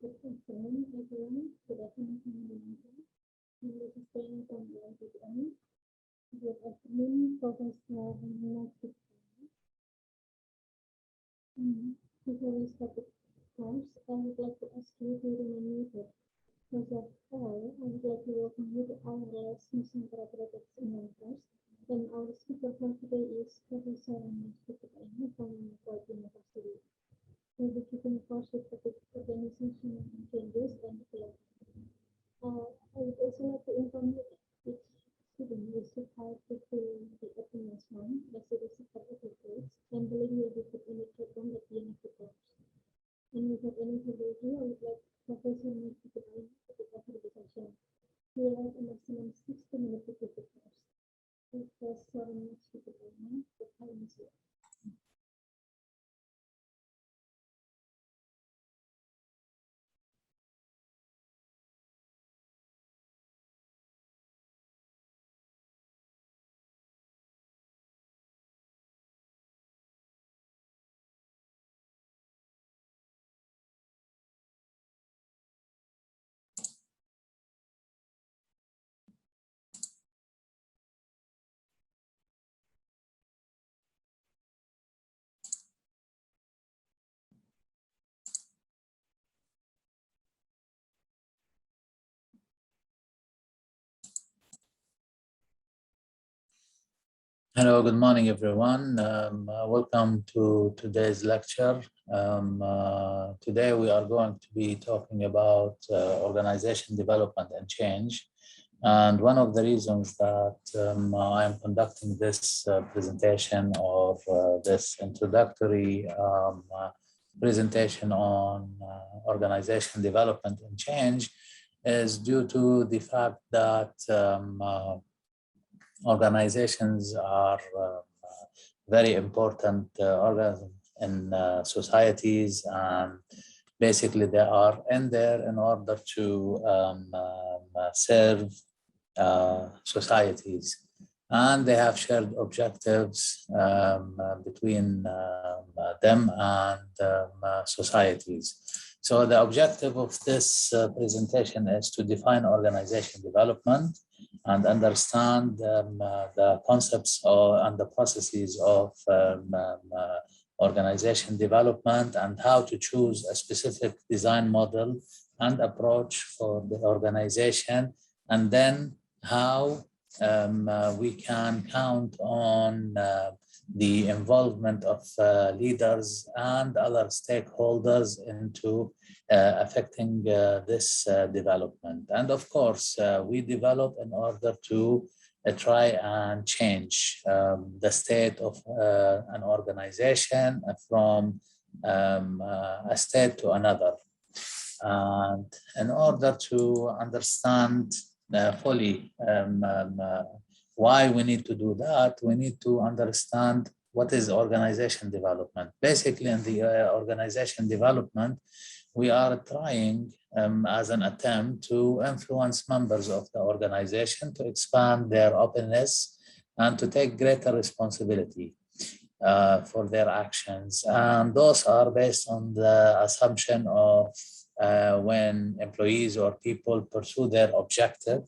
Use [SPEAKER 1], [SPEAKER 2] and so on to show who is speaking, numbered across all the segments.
[SPEAKER 1] Good afternoon, everyone. Good afternoon, and this is Quttainah from AIBPM. Good afternoon, Professor Majdi. Before we start the course, I would like to ask you to remain muted. First of all, I would like to welcome you to our last Nusantara Project in first. And our speaker for today is Professor Majdi from University. We'll be keeping a course with topic organization changes and development. I would also like to inform you that each student is required to fill the attendance form as it is a part of the course, and the link will be put in the chat room at the end of the course. And without any further ado, I would like Professor Majdi to take over the session. We will have a maximum 60 minutes to take the course. Professor Majdi, the time is yours.
[SPEAKER 2] Hello, good morning, everyone. Welcome to today's lecture. Today we are going to be talking about organization development and change. And one of the reasons that I am conducting this presentation or this introductory presentation on organization development and change is due to the fact that organizations are very important organisms in societies, and basically they are in there in order to serve societies, and they have shared objectives between them and societies. So the objective of this presentation is to define organization development and understand the concepts and the processes of organization development, and how to choose a specific design model and approach for the organization, and then how we can count on the involvement of leaders and other stakeholders into affecting this development. And of course, we develop in order to try and change the state of an organization from a state to another. And in order to understand fully why we need to do that, we need to understand what is organization development. Basically, in the organization development, we are trying as an attempt to influence members of the organization to expand their openness and to take greater responsibility for their actions. And those are based on the assumption of when employees or people pursue their objective,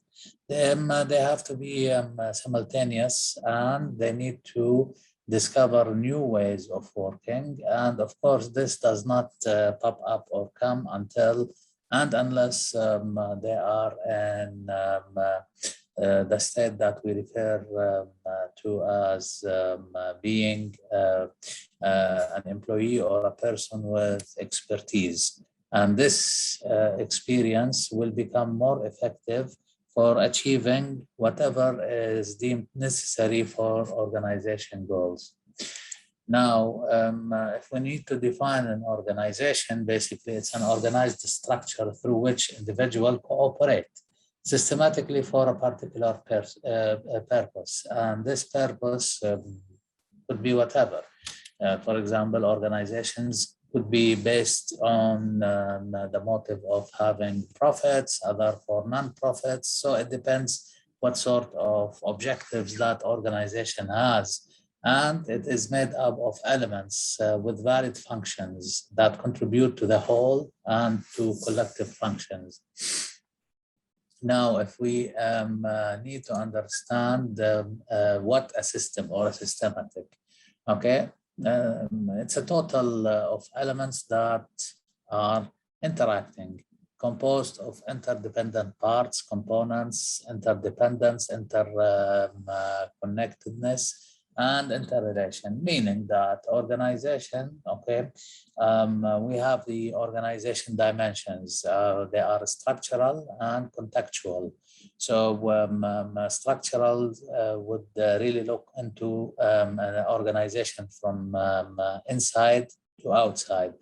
[SPEAKER 2] they have to be simultaneous, and they need to discover new ways of working. And of course, this does not pop up or come until and unless they are in the state that we refer to as being an employee or a person with expertise. And this experience will become more effective for achieving whatever is deemed necessary for organization goals. Now, if we need to define an organization, basically it's an organized structure through which individuals cooperate systematically for a particular purpose. And this purpose could be whatever. For example, organizations could be based on the motive of having profits, other for non-profits. So it depends what sort of objectives that organization has. And it is made up of elements with valid functions that contribute to the whole and to collective functions. Now, if we need to understand what a system or a systematic, okay, it's a total of elements that are interacting, composed of interdependent parts, components, interdependence, interconnectedness, and interrelation, meaning that organization, okay, we have the organization dimensions. They are structural and contextual. So structural would really look into an organization from inside to outside.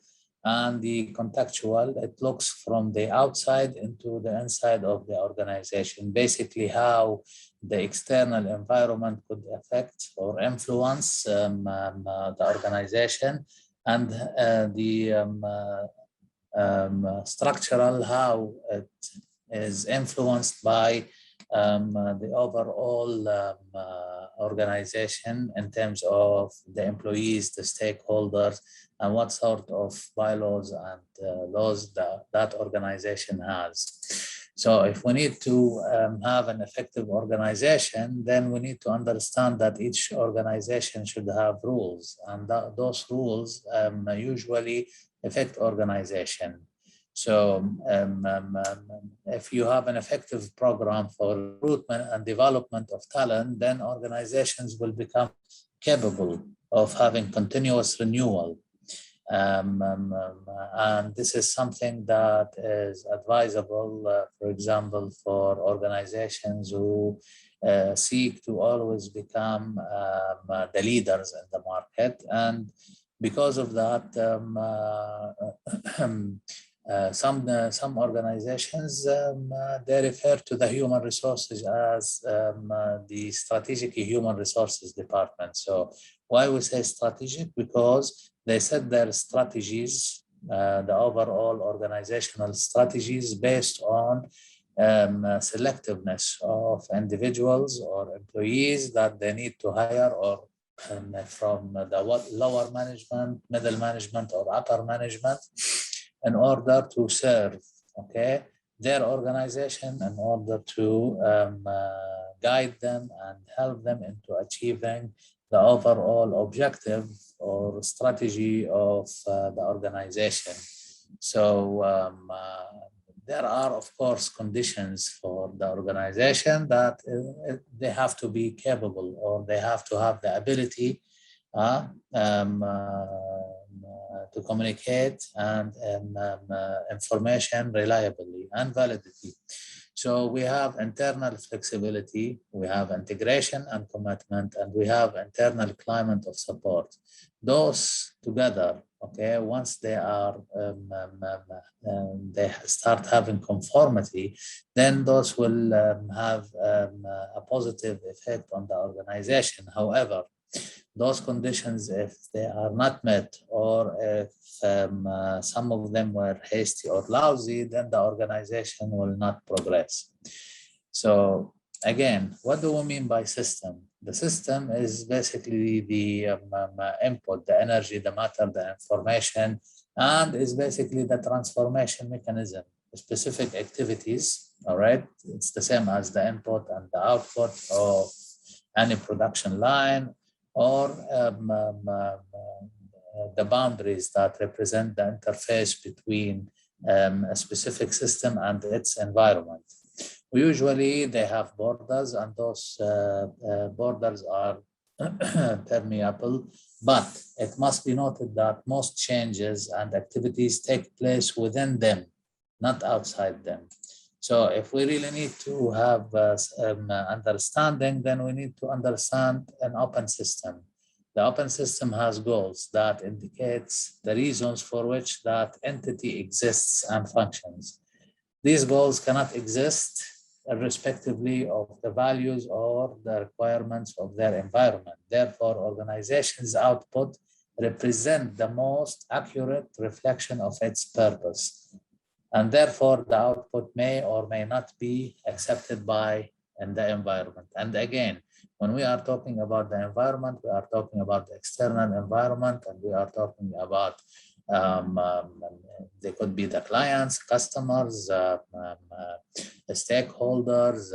[SPEAKER 2] And the contextual, it looks from the outside into the inside of the organization, basically how the external environment could affect or influence the organization, and the structural, how it is influenced by the overall organization in terms of the employees, the stakeholders, and what sort of bylaws and laws that organization has. So if we need to have an effective organization, then we need to understand that each organization should have rules, and those rules usually affect organization. So if you have an effective program for recruitment and development of talent, then organizations will become capable of having continuous renewal. And this is something that is advisable, for example, for organizations who seek to always become the leaders in the market. And because of that, some organizations, they refer to the human resources as the strategic human resources department. So why we say strategic? Because they set their strategies, the overall organizational strategies, based on selectiveness of individuals or employees that they need to hire, or from the lower management, middle management, or upper management, in order to serve, okay, their organization, in order to guide them and help them into achieving the overall objective or strategy of the organization. So there are, of course, conditions for the organization that they have to be capable, or they have to have the ability to communicate and information reliably and validity. So we have internal flexibility, we have integration and commitment, and we have internal climate of support. Those together, okay, once they are they start having conformity, then those will have a positive effect on the organization. However, those conditions, if they are not met, or if some of them were hasty or lousy, then the organization will not progress. So again, what do we mean by system? The system is basically the input, the energy, the matter, the information, and is basically the transformation mechanism, specific activities, all right? It's the same as the input and the output of any production line, or the boundaries that represent the interface between a specific system and its environment. Usually they have borders, and those borders are permeable, but it must be noted that most changes and activities take place within them, not outside them. So if we really need to have understanding, then we need to understand an open system. The open system has goals that indicates the reasons for which that entity exists and functions. These goals cannot exist irrespectively of the values or the requirements of their environment. Therefore, organizations' output represent the most accurate reflection of its purpose. And therefore, the output may or may not be accepted by in the environment. And again, when we are talking about the environment, we are talking about the external environment, and we are talking about they could be the clients, customers, the stakeholders,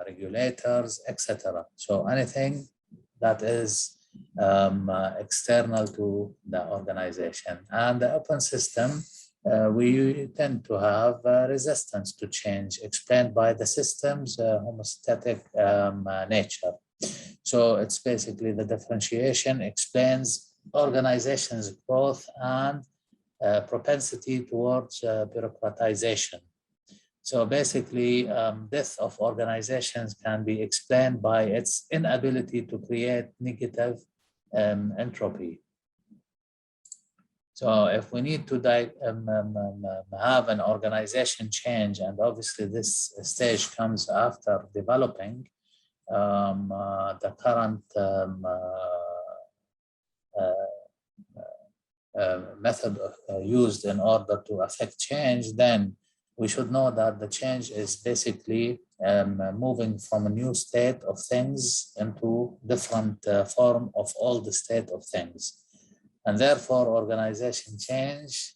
[SPEAKER 2] regulators, etc. So anything that is external to the organization. And the open system, we tend to have resistance to change explained by the system's homeostatic nature. So it's basically the differentiation explains organization's growth and propensity towards bureaucratization. So basically, death of organizations can be explained by its inability to create negative entropy. So if we need to have an organization change, and obviously this stage comes after developing the current method used in order to affect change, then we should know that the change is basically moving from a new state of things into different form of all the state of things. And therefore, organization change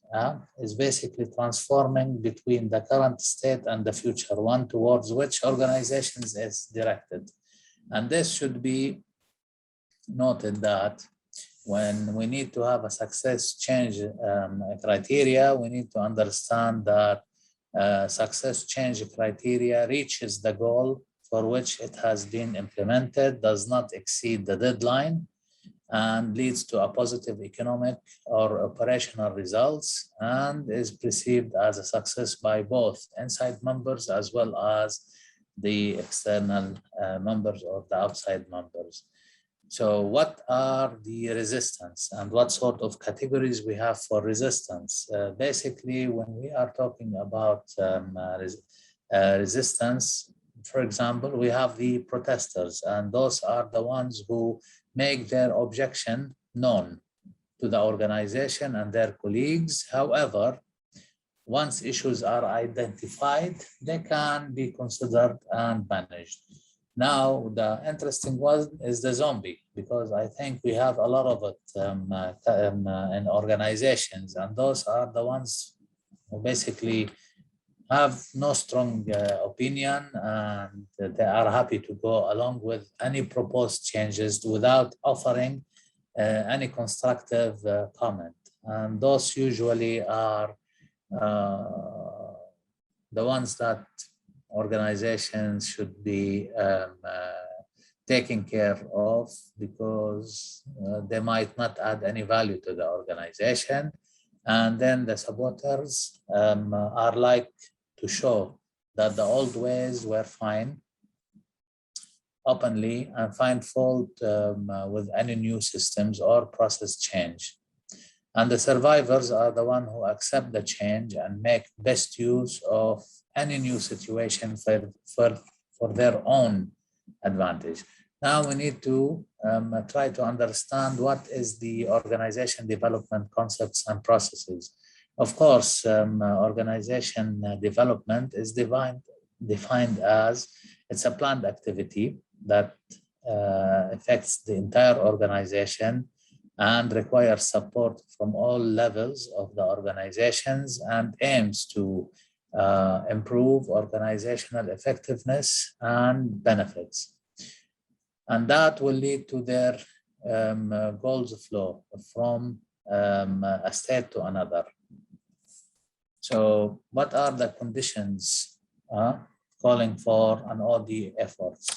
[SPEAKER 2] is basically transforming between the current state and the future one towards which organizations is directed. And this should be noted that when we need to have a success change criteria, we need to understand that success change criteria reaches the goal for which it has been implemented, does not exceed the deadline, and leads to a positive economic or operational results, and is perceived as a success by both inside members as well as the external members or the outside members. So what are the resistance and what sort of categories we have for resistance? Basically, when we are talking about resistance, for example, we have the protesters, and those are the ones who make their objection known to the organization and their colleagues. However, once issues are identified, they can be considered and managed. Now, the interesting one is the zombie, because I think we have a lot of it in organizations, and those are the ones who basically have no strong opinion, and they are happy to go along with any proposed changes without offering any constructive comment. And those usually are the ones that organizations should be taking care of, because they might not add any value to the organization. And then the saboteurs are like to show that the old ways were fine openly and find fault with any new systems or process change. And the survivors are the ones who accept the change and make best use of any new situation for their own advantage. Now we need to try to understand what is the organization development concepts and processes. Of course, organization development is defined as it's a planned activity that affects the entire organization and requires support from all levels of the organizations and aims to improve organizational effectiveness and benefits. And that will lead to their goals flow from a state to another. So what are the conditions calling for an OD efforts?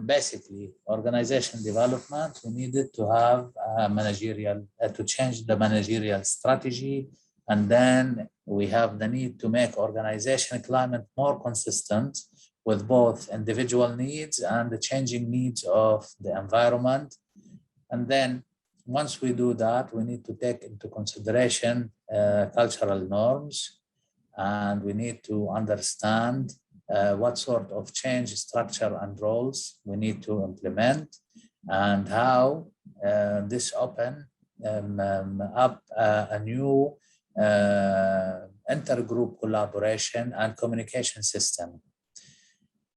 [SPEAKER 2] Basically, organization development, we needed to have a managerial, to change the managerial strategy. And then we have the need to make organization climate more consistent with both individual needs and the changing needs of the environment. And then once we do that, we need to take into consideration cultural norms, and we need to understand what sort of change structure and roles we need to implement, and how this open up a new intergroup collaboration and communication system.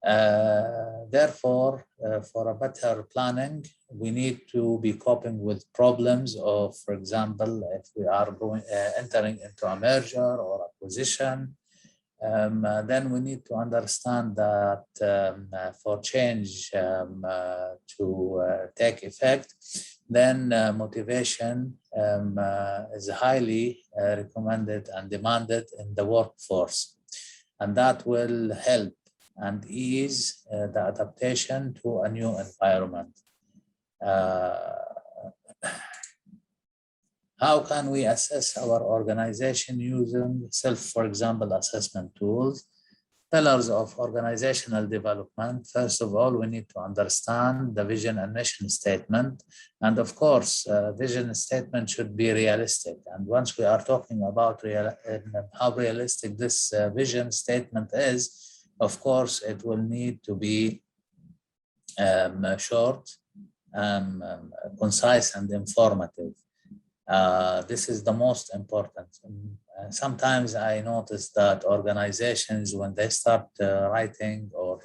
[SPEAKER 2] Therefore, for a better planning, we need to be coping with problems of, for example, if we are entering into a merger or acquisition, then we need to understand that for change to take effect, then motivation is highly recommended and demanded in the workforce. And that will help and ease the adaptation to a new environment. How can we assess our organization using for example, assessment tools? Pillars of organizational development. First of all, we need to understand the vision and mission statement. And of course, vision statement should be realistic. And once we are talking about how realistic this vision statement is, of course, it will need to be short, concise, and informative. This is the most important. Sometimes I notice that organizations, when they start writing or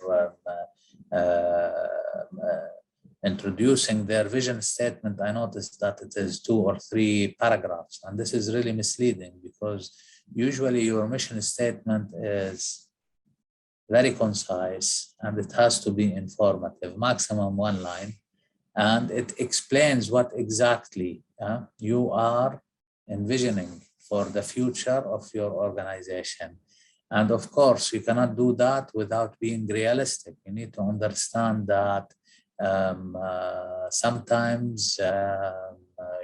[SPEAKER 2] introducing their vision statement, I notice that it is 2 or 3 paragraphs. And this is really misleading, because usually your mission statement is very concise and it has to be informative, maximum 1 line. And it explains what exactly you are envisioning for the future of your organization. And of course, you cannot do that without being realistic. You need to understand that sometimes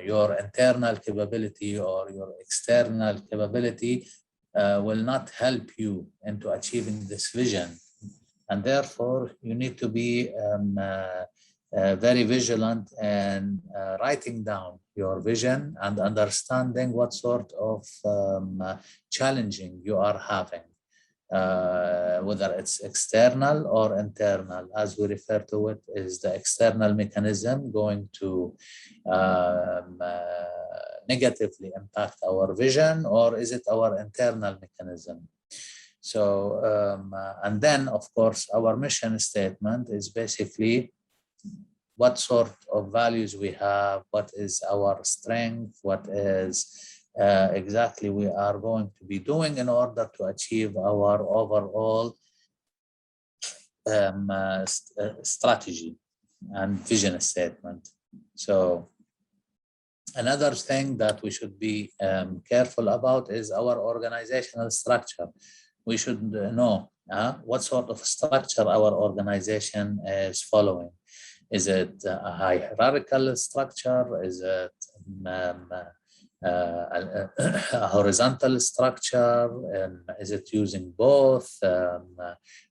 [SPEAKER 2] your internal capability or your external capability will not help you into achieving this vision. And therefore, you need to be very vigilant and writing down your vision and understanding what sort of challenging you are having, whether it's external or internal. As we refer to it, is the external mechanism going to negatively impact our vision, or is it our internal mechanism? So, and then of course, our mission statement is basically what sort of values we have, what is our strength, what is exactly we are going to be doing in order to achieve our overall strategy and vision statement. So another thing that we should be careful about is our organizational structure. We should know what sort of structure our organization is following. Is it a hierarchical structure? Is it a horizontal structure? Is it using both?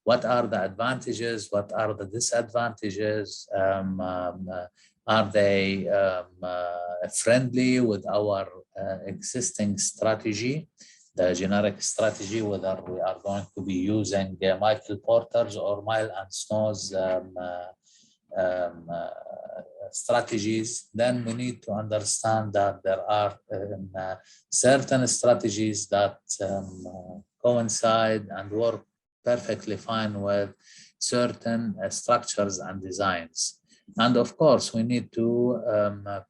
[SPEAKER 2] What are the advantages? What are the disadvantages? Are they friendly with our existing strategy, the generic strategy, whether we are going to be using Michael Porter's or Mile and Snow's strategies? Then we need to understand that there are certain strategies that coincide and work perfectly fine with certain structures and designs. And of course, we need to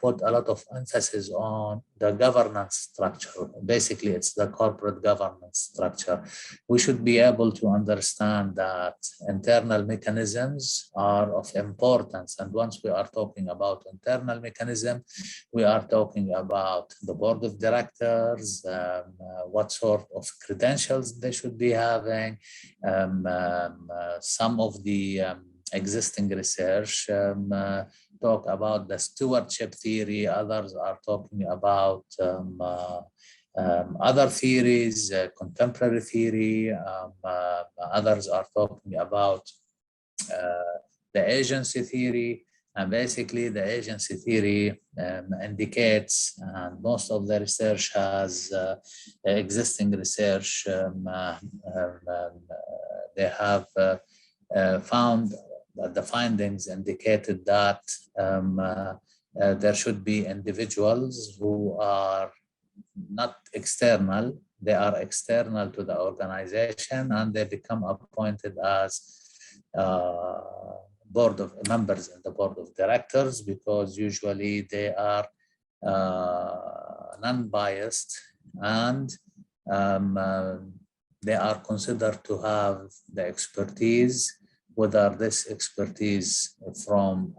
[SPEAKER 2] put a lot of emphasis on the governance structure. Basically, it's the corporate governance structure. We should be able to understand that internal mechanisms are of importance. And once we are talking about internal mechanism, we are talking about the board of directors, what sort of credentials they should be having, some of the existing research talk about the stewardship theory. Others are talking about other theories, contemporary theory. Others are talking about the agency theory. And basically, the agency theory indicates, and most of the research has existing research. They have found that the findings indicated that there should be individuals who are not external, they are external to the organization, and they become appointed as board of members in the board of directors, because usually they are non-biased, and they are considered to have the expertise, whether this expertise from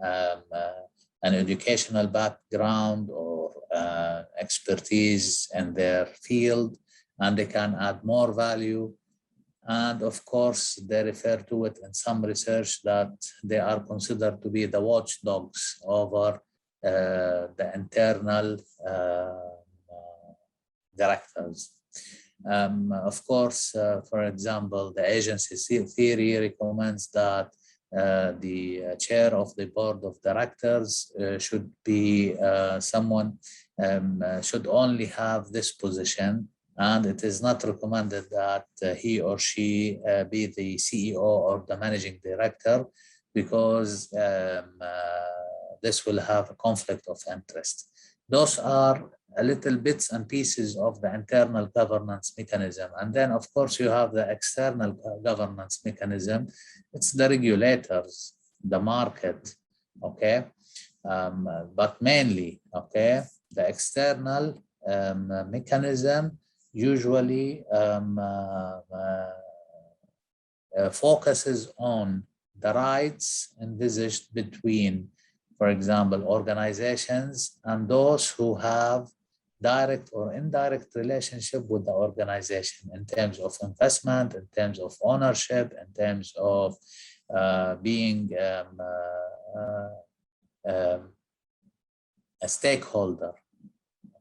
[SPEAKER 2] an educational background or expertise in their field, and they can add more value. And of course, they refer to it in some research that they are considered to be the watchdogs over the internal directors. Of course, for example, the agency theory recommends that the chair of the board of directors should be someone, should only have this position, and it is not recommended that he or she be the CEO or the managing director, because this will have a conflict of interest. Those are a little bits and pieces of the internal governance mechanism. And then, of course, you have the external governance mechanism. It's the regulators, the market, okay? But mainly, okay, the external mechanism usually focuses on the rights envisaged between, for example, organizations and those who have direct or indirect relationship with the organization in terms of investment, in terms of ownership, in terms of being a stakeholder,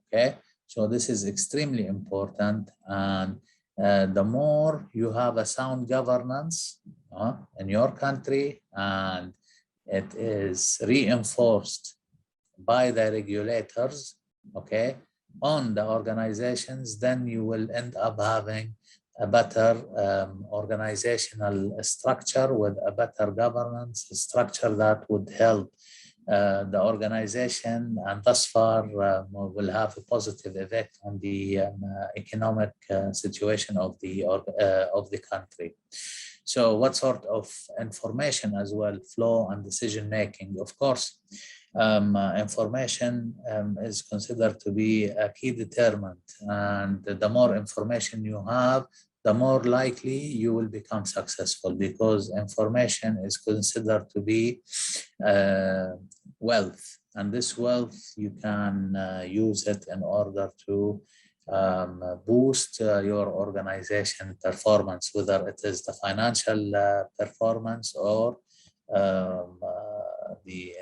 [SPEAKER 2] okay? So this is extremely important, and the more you have a sound governance in your country, and it is reinforced by the regulators, okay, on the organizations, then you will end up having a better organizational structure with a better governance structure that would help the organization, and thus far will have a positive effect on the economic situation of the country. So what sort of information as well, flow and decision making? Of course, information is considered to be a key determinant, and the more information you have, the more likely you will become successful, because information is considered to be wealth, and this wealth you can use it in order to boost your organization performance, whether it is the financial performance or the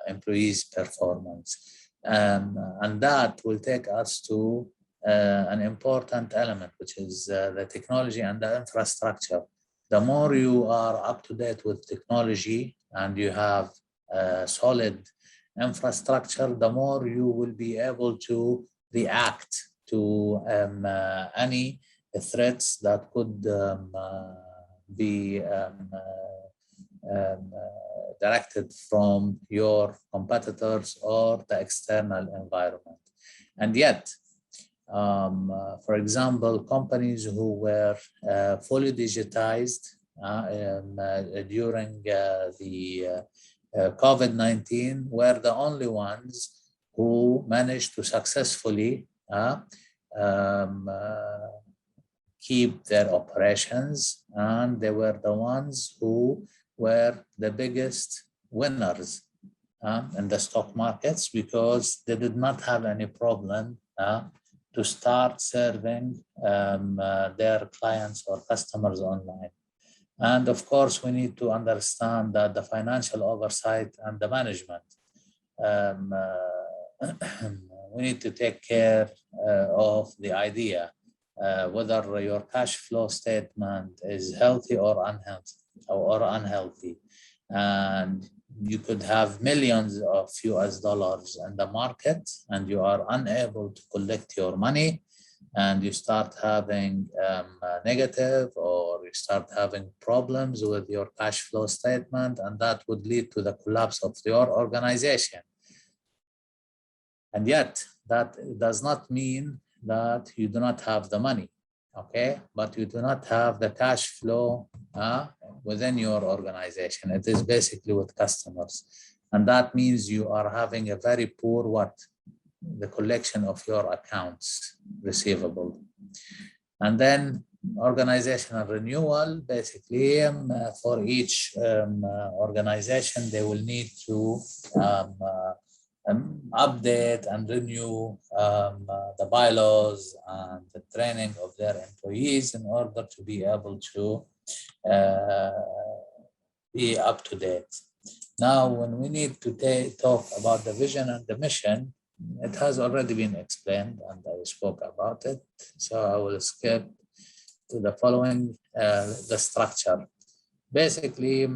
[SPEAKER 2] employees' performance. And that will take us to an important element, which is the technology and the infrastructure. The more you are up to date with technology and you have solid infrastructure, the more you will be able to react to any threats that could be directed from your competitors or the external environment. And yet, for example, companies who were fully digitized during the COVID-19 were the only ones who managed to successfully keep their operations, and they were the ones who were the biggest winners in the stock markets, because they did not have any problem to start serving their clients or customers online. And of course, we need to understand that the financial oversight and the management, we need to take care of the idea whether your cash flow statement is healthy or unhealthy. And you could have millions of US dollars in the market and you are unable to collect your money, and you start having negative, or you start having problems with your cash flow statement, and that would lead to the collapse of your organization. And yet, that does not mean that you do not have the money. okay? But you do not have the cash flow within your organization. It is basically with customers. And that means you are having a very poor what? The collection of your accounts receivable. And then organizational renewal, basically for each organization, they will need to update and renew the bylaws and the training of their employees in order to be able to be up to date. Now, when we need to talk about the vision and the mission, it has already been explained and I spoke about it. So I will skip to the following, the structure. Basically,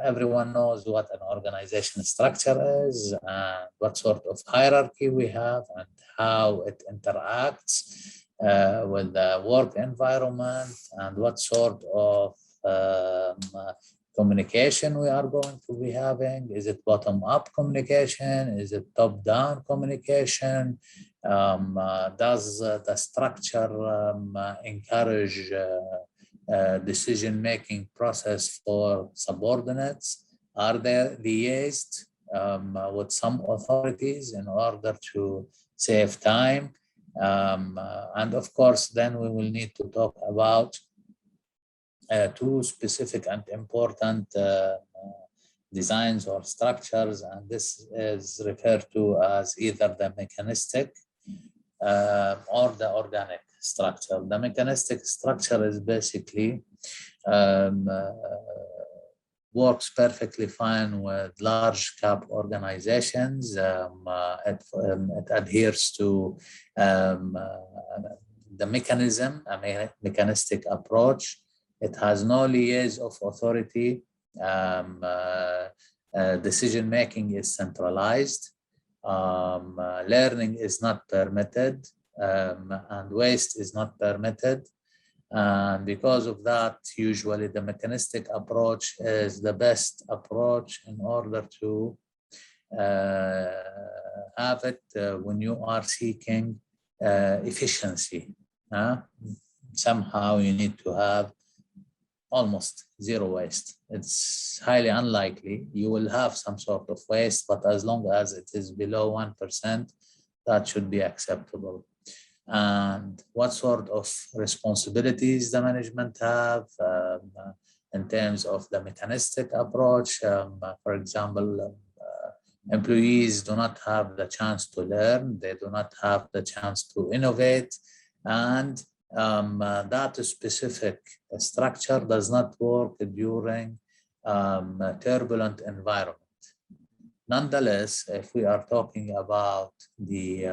[SPEAKER 2] everyone knows what an organization structure is and what sort of hierarchy we have and how it interacts with the work environment and what sort of communication we are going to be having. Is it bottom-up communication? Is it top-down communication? Does the structure encourage decision-making process for subordinates? Are they liaised with some authorities in order to save time? And of course, then we will need to talk about two specific and important designs or structures, and this is referred to as either the mechanistic or the organic structure. The mechanistic structure is basically works perfectly fine with large cap organizations. It adheres to the mechanism, a mechanistic approach. It has no liaison of authority. Decision-making is centralized. Learning is not permitted, and waste is not permitted. And because of that, usually the mechanistic approach is the best approach in order to have it when you are seeking efficiency. Somehow you need to have almost zero waste. It's highly unlikely. You will have some sort of waste, but as long as it is below 1%, that should be acceptable. And what sort of responsibilities the management have in terms of the mechanistic approach. For example, employees do not have the chance to learn. They do not have the chance to innovate. And that specific structure does not work during a turbulent environment. Nonetheless, if we are talking about the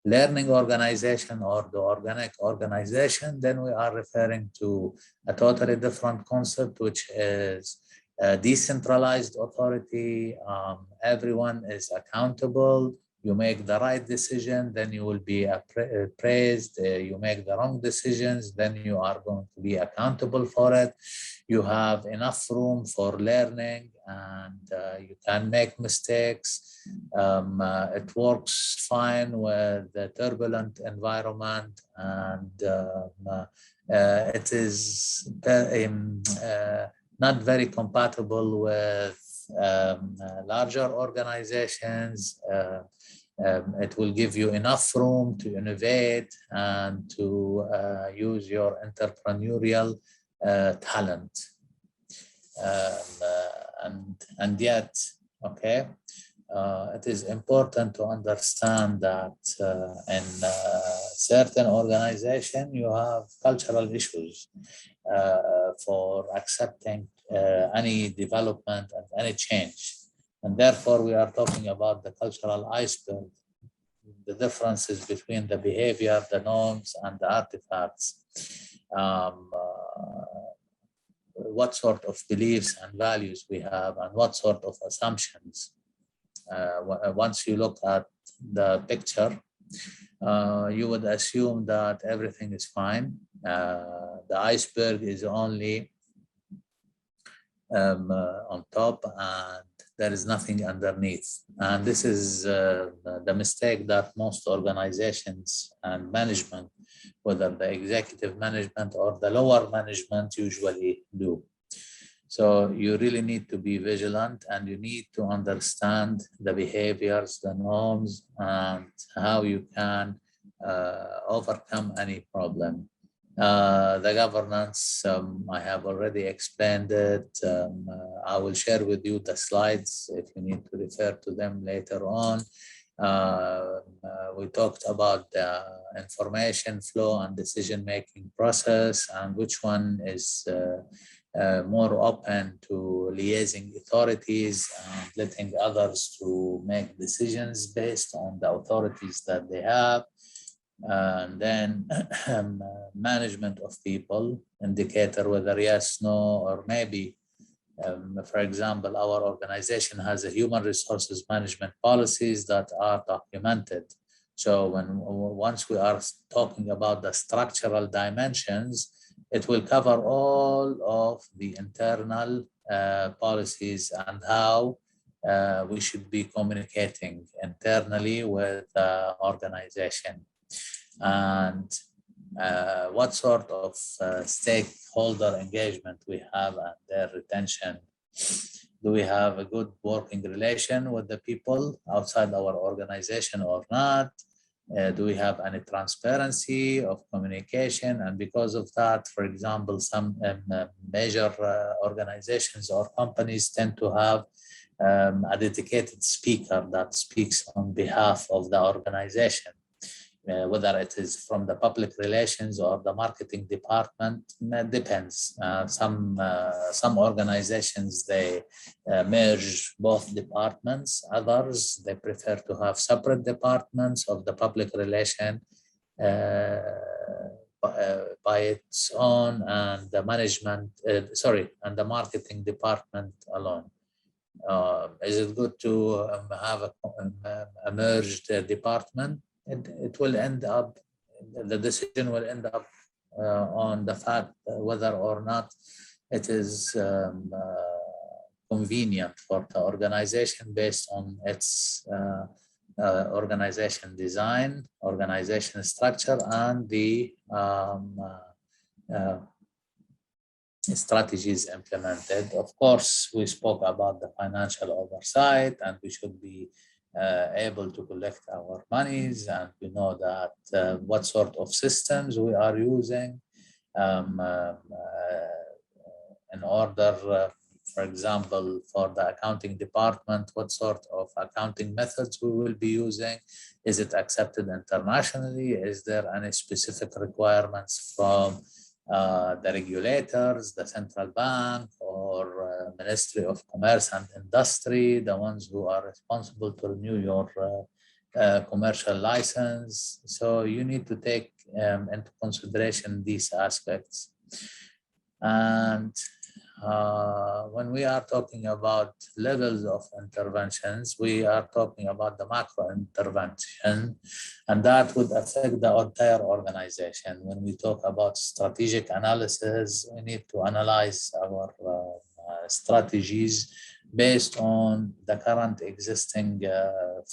[SPEAKER 2] learning organization or the organic organization, then we are referring to a totally different concept, which is decentralized authority. Everyone is accountable. You make the right decision, then you will be praised. You make the wrong decisions, then you are going to be accountable for it. You have enough room for learning, and you can make mistakes. It works fine with the turbulent environment, and it is not very compatible with larger organizations. It will give you enough room to innovate and to use your entrepreneurial talent. And yet, okay, it is important to understand that in certain organizations, you have cultural issues for accepting any development and any change. And therefore, we are talking about the cultural iceberg, the differences between the behavior, the norms, and the artifacts. What sort of beliefs and values we have, and what sort of assumptions. Once you look at the picture, you would assume that everything is fine. The iceberg is only on top, and there is nothing underneath. And this is the mistake that most organizations and management, whether the executive management or the lower management, usually do. So you really need to be vigilant, and you need to understand the behaviors, the norms, and how you can overcome any problem. The governance, I have already explained it. I will share with you the slides if you need to refer to them later on. We talked about the information flow and decision-making process, and which one is more open to liaising authorities and letting others to make decisions based on the authorities that they have. And then management of people, indicator whether yes, no, or maybe. For example, our organization has a human resources management policies that are documented. So once we are talking about the structural dimensions, it will cover all of the internal policies and how we should be communicating internally with the organization. And what sort of stakeholder engagement we have and their retention. Do we have a good working relation with the people outside our organization or not? Do we have any transparency of communication? And because of that, for example, some major organizations or companies tend to have a dedicated speaker that speaks on behalf of the organization. Whether it is from the public relations or the marketing department, depends. Some organizations, they merge both departments. Others, they prefer to have separate departments of the public relation by its own, and the management, and the marketing department alone. Is it good to have a merged department? It will end up, the decision will end up on the fact whether or not it is convenient for the organization based on its organization design, organization structure, and the strategies implemented. Of course, we spoke about the financial oversight, and we should be able to collect our monies, and we know that what sort of systems we are using in order, for example, for the accounting department, what sort of accounting methods we will be using. Is it accepted internationally? Is there any specific requirements from the regulators, the central bank, or Ministry of Commerce and Industry, the ones who are responsible to renew your commercial license? So you need to take into consideration these aspects. And when we are talking about levels of interventions, we are talking about the macro intervention, and that would affect the entire organization. When we talk about strategic analysis, we need to analyze our strategies based on the current existing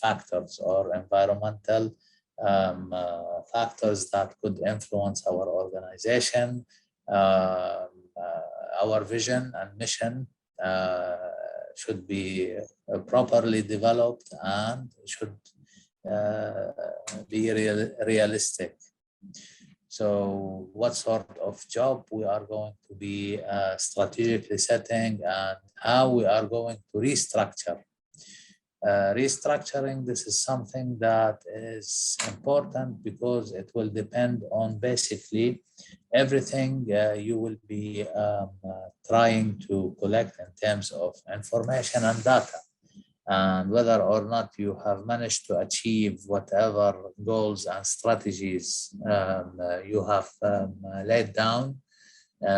[SPEAKER 2] factors or environmental factors that could influence our organization. Our vision and mission should be properly developed and should be realistic. So what sort of job we are going to be strategically setting, and how we are going to restructure. Restructuring, this is something that is important because it will depend on basically everything you will be trying to collect in terms of information and data, and whether or not you have managed to achieve whatever goals and strategies you have laid down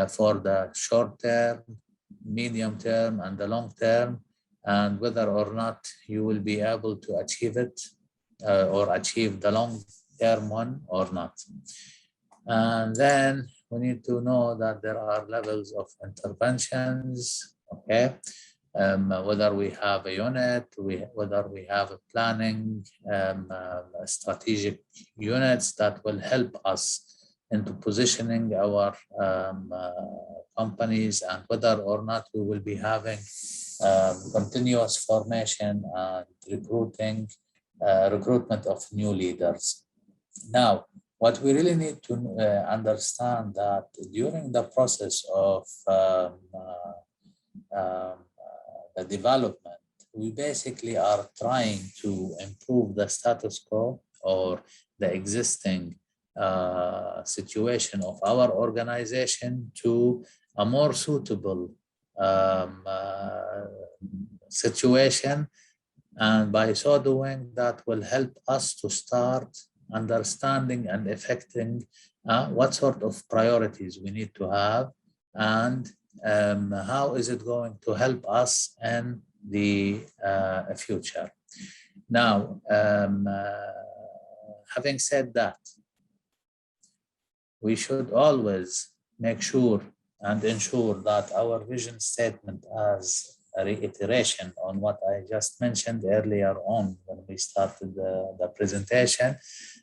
[SPEAKER 2] for the short term, medium term, and the long term, and whether or not you will be able to achieve it or achieve the long term one or not. And then we need to know that there are levels of interventions, okay? whether we have a unit, whether we have a planning, strategic units that will help us into positioning our companies, and whether or not we will be having continuous formation and recruitment of new leaders. Now, what we really need to understand that during the process of the development, we basically are trying to improve the status quo or the existing situation of our organization to a more suitable situation, and by so doing, that will help us to start understanding and affecting what sort of priorities we need to have, and how is it going to help us in the future. Now, having said that, we should always make sure and ensure that our vision statement, as a reiteration on what I just mentioned earlier on when we started the presentation,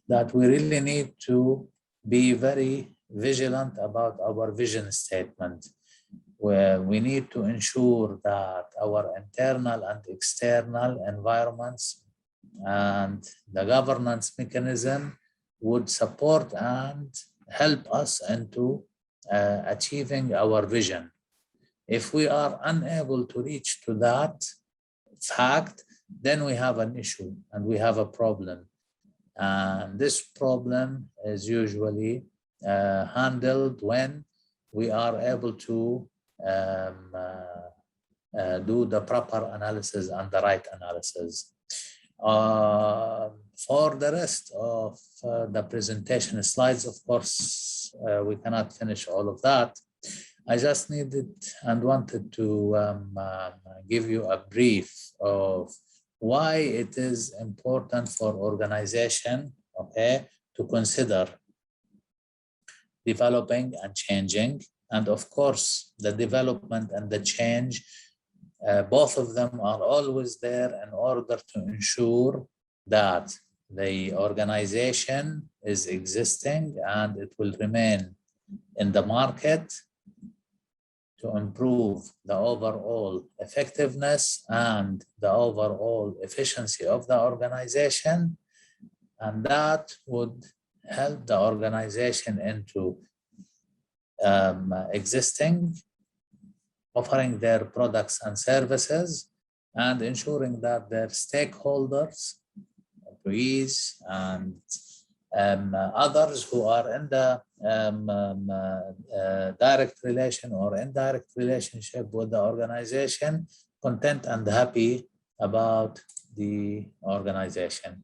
[SPEAKER 2] that we really need to be very vigilant about our vision statement, where we need to ensure that our internal and external environments and the governance mechanism would support and help us into achieving our vision. If we are unable to reach to that fact, then we have an issue and we have a problem. And this problem is usually handled when we are able to do the proper analysis and the right analysis. For the rest of the presentation slides, of course, we cannot finish all of that. I just needed and wanted to give you a brief of why it is important for organization, okay, to consider developing and changing. And of course, the development and the change, both of them are always there in order to ensure that the organization is existing and it will remain in the market to improve the overall effectiveness and the overall efficiency of the organization. And that would help the organization into existing, offering their products and services, and ensuring that their stakeholders, employees, and others who are in the direct relation or indirect relationship with the organization, content and happy about the organization.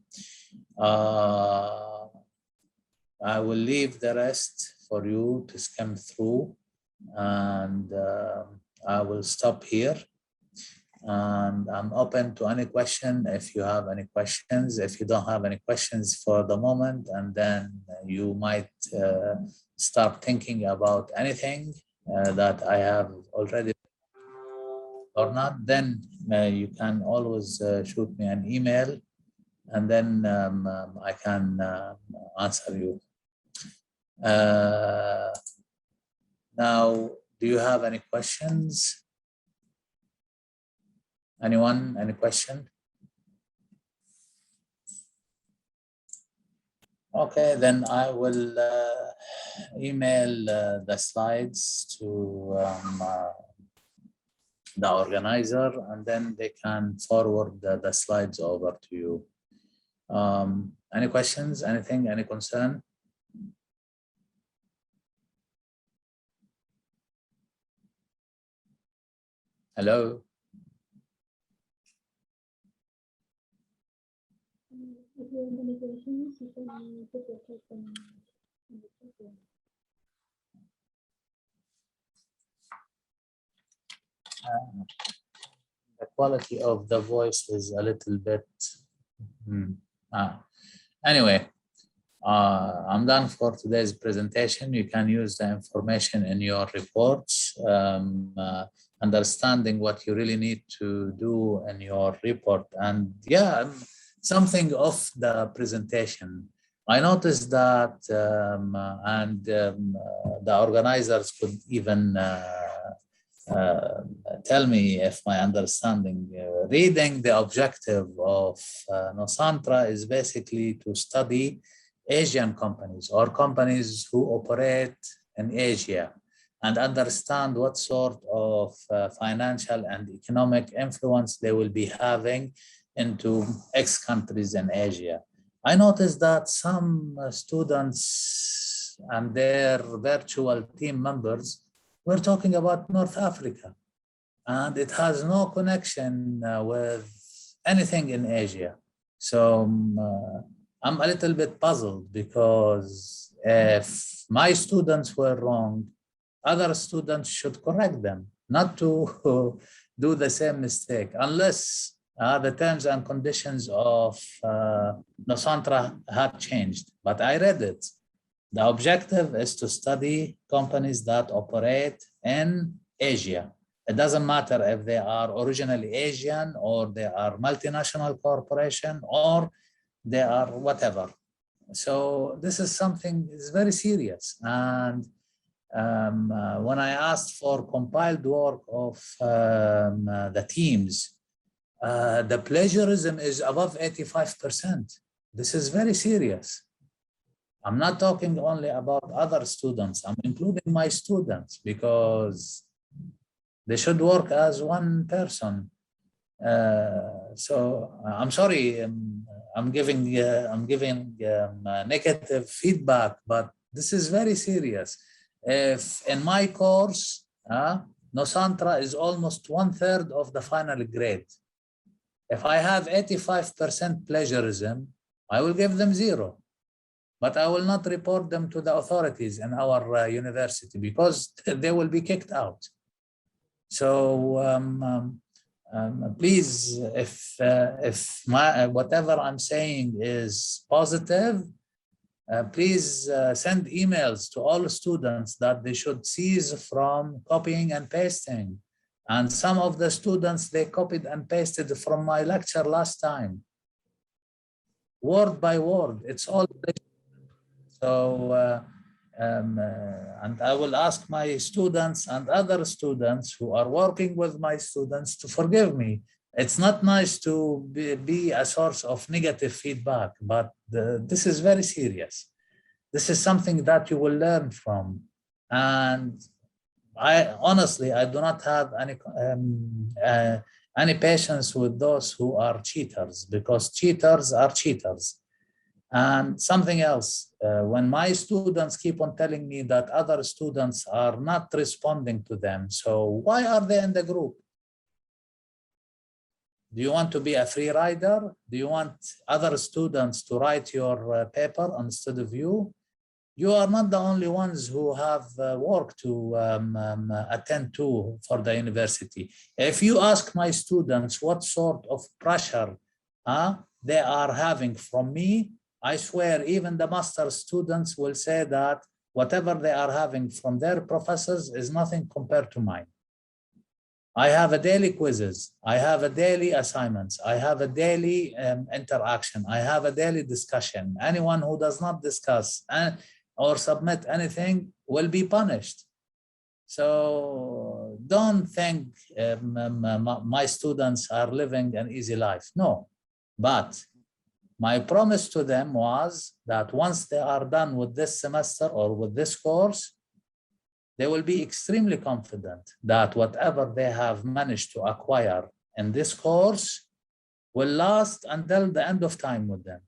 [SPEAKER 2] I will leave the rest for you to skim through, and I will stop here. And I'm open to any question if you have any questions. If you don't have any questions for the moment, and then you might start thinking about anything that I have already or not, then you can always shoot me an email, and then I can answer you. Now, do you have any questions? Anyone, any question? Okay, then I will email the slides to the organizer, and then they can forward the slides over to you. Any questions, anything, any concern? Hello?
[SPEAKER 1] If you have any questions, you can put your question in the chat.
[SPEAKER 2] The quality of the voice is a little bit. Anyway, I'm done for today's presentation. You can use the information in your reports, understanding what you really need to do in your report. And yeah, something of the presentation. I noticed that, the organizers could even tell me if my understanding. Reading the objective of Nusantara is basically to study Asian companies or companies who operate in Asia and understand what sort of financial and economic influence they will be having into X countries in Asia. I noticed that some students and their virtual team members were talking about North Africa, and it has no connection with anything in Asia. So I'm a little bit puzzled, because if my students were wrong, other students should correct them, not to do the same mistake, unless the terms and conditions of Nusantara had changed. But I read it. The objective is to study companies that operate in Asia. It doesn't matter if they are originally Asian or they are multinational corporation or they are whatever. So this is something is very serious. And when I asked for compiled work of the teams, the plagiarism is above 85%. This is very serious. I'm not talking only about other students. I'm including my students, because they should work as one person. So I'm sorry, I'm giving negative feedback, but this is very serious. If in my course, Nusantara is almost 1/3 of the final grade. If I have 85% plagiarism, I will give them 0. But I will not report them to the authorities in our university, because they will be kicked out. So please, if whatever I'm saying is positive, please send emails to all students that they should cease from copying and pasting. And some of the students, they copied and pasted from my lecture last time, word by word. It's all. So, and I will ask my students and other students who are working with my students to forgive me. It's not nice to be a source of negative feedback, but this is very serious. This is something that you will learn from. And I honestly, I do not have any patience with those who are cheaters, because cheaters are cheaters. And something else, when my students keep on telling me that other students are not responding to them, so why are they in the group? Do you want to be a free rider? Do you want other students to write your paper instead of you? You are not the only ones who have work to attend to for the university. If you ask my students what sort of pressure they are having from me, I swear even the master students will say that whatever they are having from their professors is nothing compared to mine. I have a daily quizzes, I have a daily assignments, I have a daily interaction, I have a daily discussion. Anyone who does not discuss or submit anything will be punished. So don't think my students are living an easy life. No, but my promise to them was that once they are done with this semester or with this course, they will be extremely confident that whatever they have managed to acquire in this course will last until the end of time with them.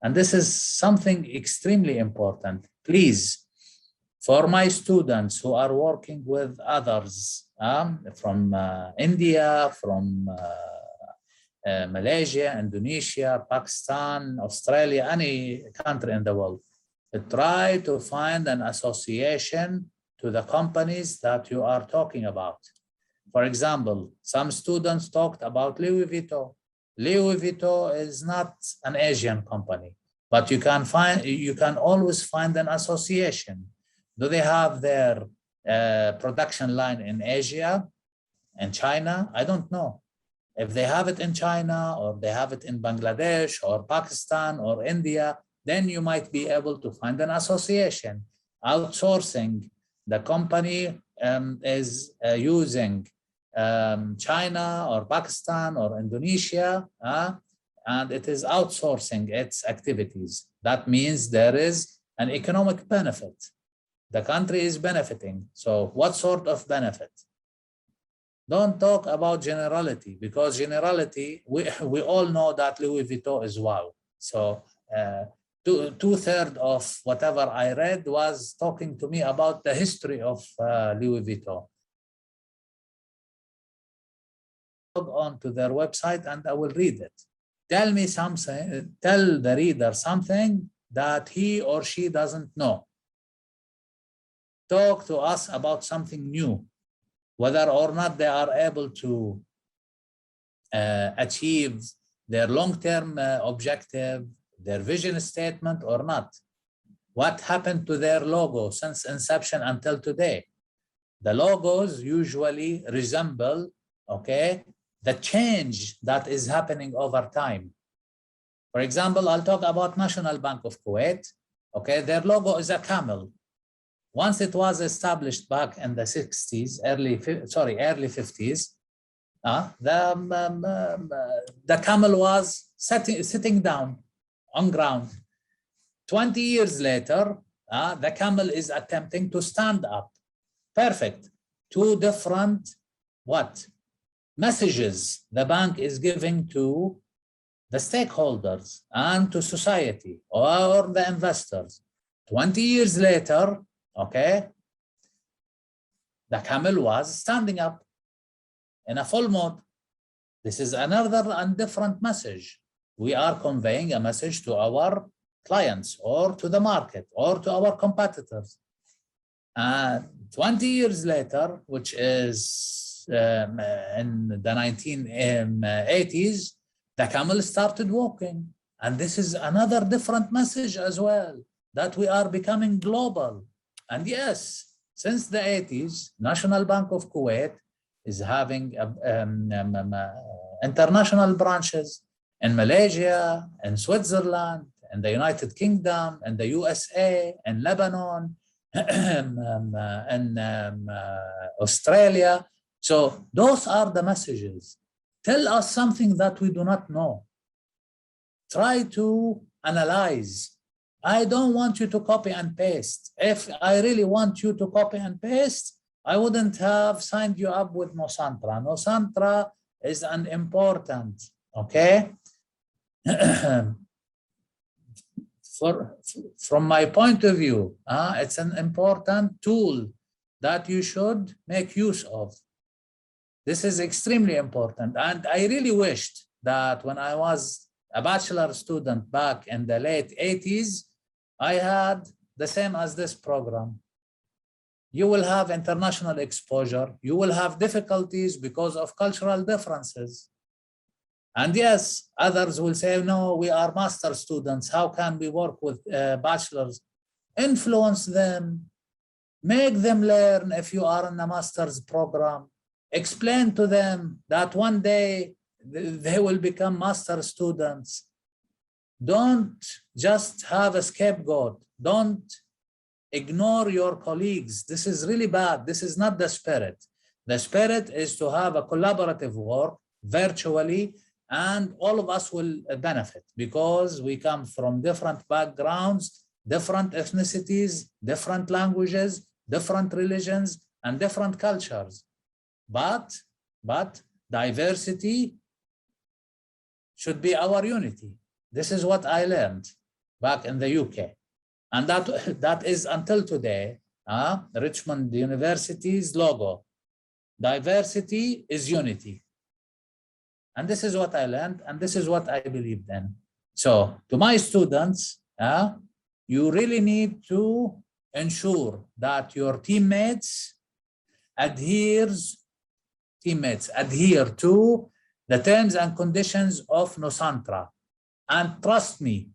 [SPEAKER 2] And this is something extremely important. Please, for my students who are working with others from India, from Malaysia, Indonesia, Pakistan, Australia, any country in the world, try to find an association to the companies that you are talking about. For example, some students talked about Louis Vuitton. Louis Vuitton is not an Asian company. But you can always find an association. Do they have their production line in Asia and China? I don't know. If they have it in China or they have it in Bangladesh or Pakistan or India, then you might be able to find an association. Outsourcing, the company is using China or Pakistan or Indonesia, and it is outsourcing its activities. That means there is an economic benefit. The country is benefiting. So what sort of benefit? Don't talk about generality, because generality, we all know that Louis Vuitton is wow. So two-thirds of whatever I read was talking to me about the history of Louis Vuitton. Log on to their website and I will read it. Tell me something, tell the reader something that he or she doesn't know. Talk to us about something new, whether or not they are able to achieve their long-term objective, their vision statement or not. What happened to their logo since inception until today? The logos usually resemble, okay, the change that is happening over time. For example, I'll talk about National Bank of Kuwait. Okay, their logo is a camel. Once it was established back in the 60s, early 50s, the camel was sitting down on ground. 20 years later, the camel is attempting to stand up. Perfect. Two different messages the bank is giving to the stakeholders and to society or the investors. 20 years later, okay, the camel was standing up in a full mode. This is another and different message. We are conveying a message to our clients or to the market or to our competitors. 20 years later, which is in the 1980s, the camel started walking. And this is another different message as well, that we are becoming global. And yes, since the 80s, National Bank of Kuwait is having international branches in Malaysia, in Switzerland, in the United Kingdom, in the USA, in Lebanon, in Australia. So those are the messages. Tell us something that we do not know. Try to analyze. I don't want you to copy and paste. If I really want you to copy and paste, I wouldn't have signed you up with Nusantara. Nusantara is an important, okay? From my point of view, it's an important tool that you should make use of. This is extremely important. And I really wished that when I was a bachelor student back in the late 80s, I had the same as this program. You will have international exposure. You will have difficulties because of cultural differences. And yes, others will say, no, we are master students. How can we work with bachelors? Influence them. Make them learn if you are in a master's program. Explain to them that one day they will become master students. Don't just have a scapegoat. Don't ignore your colleagues. This is really bad. This is not the spirit. The spirit is to have a collaborative work virtually, and all of us will benefit because we come from different backgrounds, different ethnicities, different languages, different religions, and different cultures. But diversity should be our unity. This is what I learned back in the UK. And that is until today, Richmond University's logo. Diversity is unity. And this is what I learned, and this is what I believed in. So to my students, you really need to ensure that your teammates adhere to the terms and conditions of Nusantara. And trust me,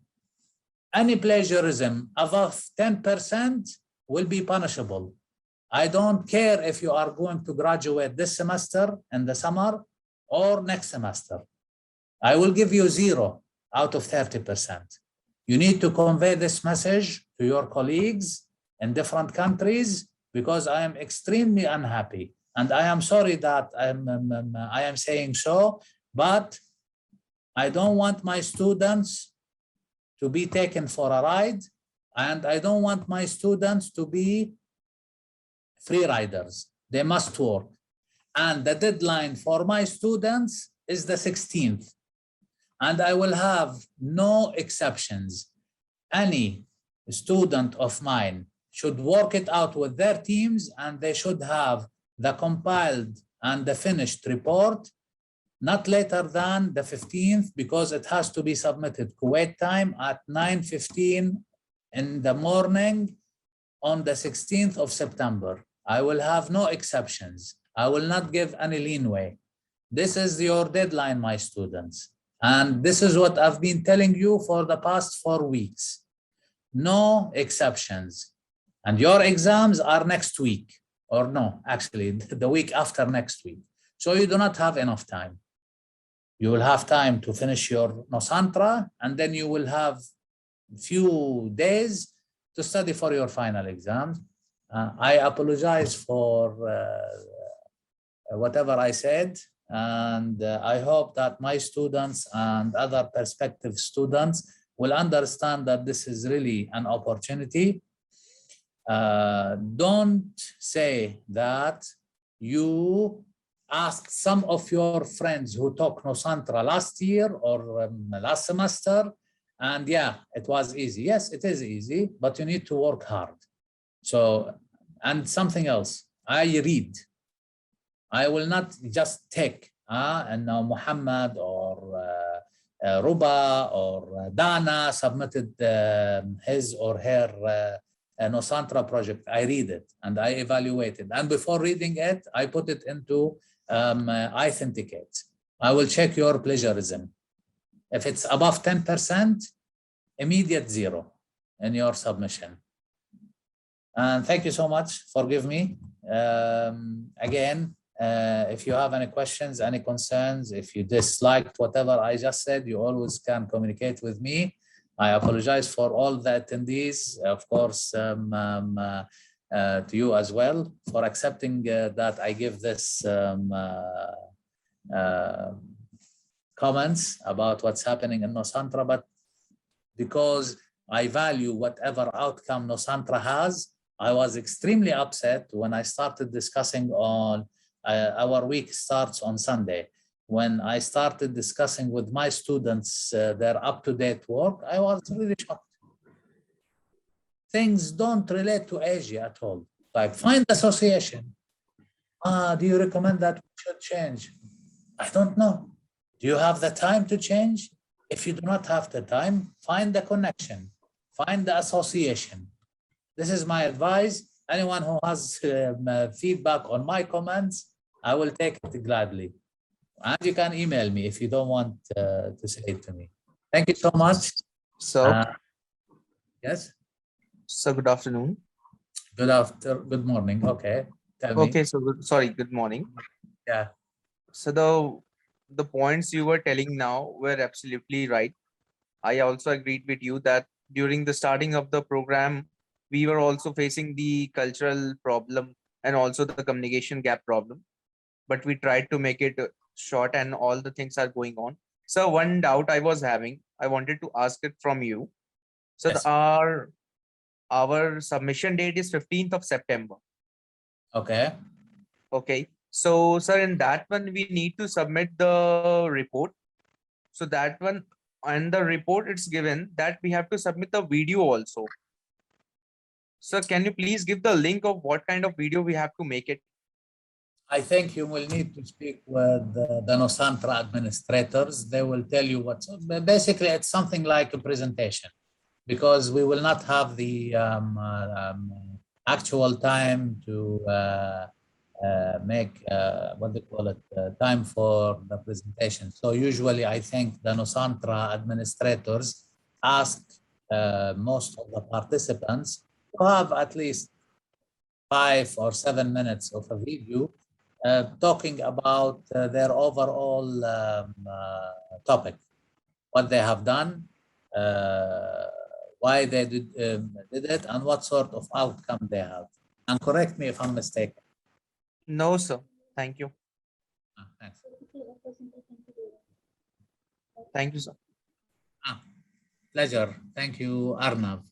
[SPEAKER 2] Any plagiarism above 10% will be punishable. I don't care if you are going to graduate this semester in the summer or next semester. I will give you 0 out of 30%. You need to convey this message to your colleagues in different countries, because I am extremely unhappy. And I am sorry that I am saying so, but I don't want my students to be taken for a ride, and I don't want my students to be free riders. They must work. And the deadline for my students is the 16th. And I will have no exceptions. Any student of mine should work it out with their teams, and they should have the compiled and the finished report not later than the 15th, because it has to be submitted Kuwait time at 9:15 in the morning on the 16th of September. I will have no exceptions. I will not give any leeway. This is your deadline, my students. And this is what I've been telling you for the past 4 weeks. No exceptions. And your exams are next week, or no, actually the week after next week. So you do not have enough time. You will have time to finish your Nusantara, and then you will have a few days to study for your final exams. I apologize for whatever I said, and I hope that my students and other prospective students will understand that this is really an opportunity. Don't say that you asked some of your friends who took Nusantara last year or last semester, and yeah, it was easy. Yes, it is easy, but you need to work hard. So, and something else, I read. I will not just take, and now Muhammad or Ruba or Dana submitted his or her Nusantara project. I read it and I evaluate it. And before reading it, I put it into Authenticate. I will check your plagiarism. If it's above 10%, immediate 0 in your submission. And thank you so much. Forgive me. Again, if you have any questions, any concerns, if you disliked whatever I just said, you always can communicate with me. I apologize for all the attendees, of course, to you as well for accepting that I give this comments about what's happening in Nusantara, but because I value whatever outcome Nusantara has, I was extremely upset when I started discussing on our week starts on Sunday. When I started discussing with my students their up-to-date work, I was really shocked. Things don't relate to Asia at all. Like, find association. Do you recommend that we should change? I don't know. Do you have the time to change? If you do not have the time, find the connection, find the association. This is my advice. Anyone who has feedback on my comments, I will take it gladly. And you can email me if you don't want to say it to me. Thank you so much.
[SPEAKER 3] So,
[SPEAKER 2] yes.
[SPEAKER 3] So good afternoon.
[SPEAKER 2] Good morning. Okay. Tell me.
[SPEAKER 3] Okay. So good morning.
[SPEAKER 2] Yeah.
[SPEAKER 3] So the points you were telling now were absolutely right. I also agreed with you that during the starting of the program, we were also facing the cultural problem and also the communication gap problem, but we tried to make it short and all the things are going on. So one doubt I was having, I wanted to ask it from you. So
[SPEAKER 2] yes.
[SPEAKER 3] our submission date is 15th of September.
[SPEAKER 2] Okay.
[SPEAKER 3] Okay. So, sir, in that one, we need to submit the report. So that one, and the report it's given that we have to submit the video also. Sir, can you please give the link of what kind of video we have to make it?
[SPEAKER 2] I think you will need to speak with the Nusantara administrators. They will tell you what's, basically it's something like a presentation, because we will not have the actual time to make what they call it, time for the presentation. So usually I think the Nusantara administrators ask most of the participants to have at least 5 or 7 minutes of a video talking about their overall topic, what they have done, why they did it, and what sort of outcome they have. And correct me if I'm mistaken.
[SPEAKER 3] No, sir. Thank you.
[SPEAKER 2] Thanks.
[SPEAKER 3] Thank you, sir.
[SPEAKER 2] Pleasure. Thank you, Arnav.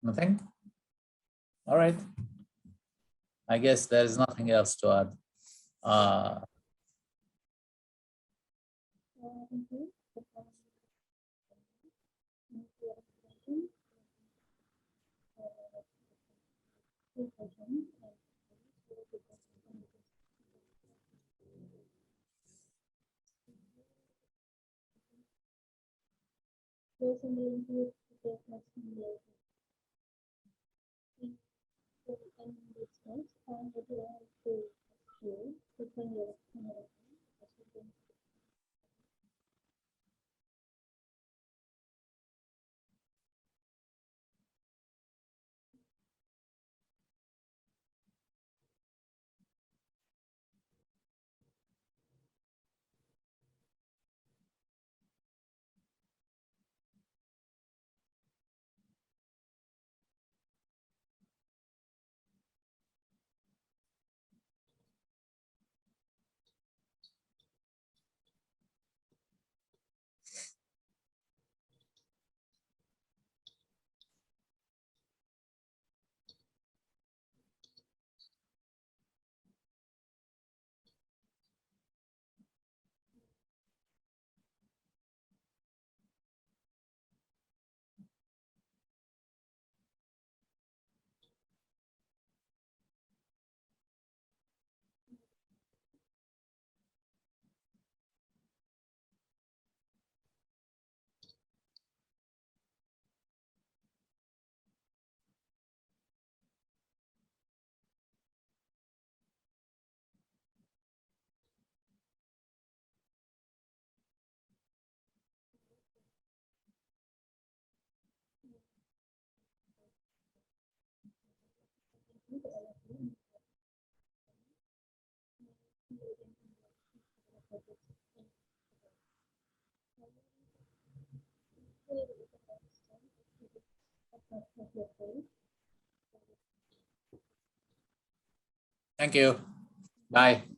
[SPEAKER 2] Nothing? All right. I guess there is nothing else to add. Thank you. Bye.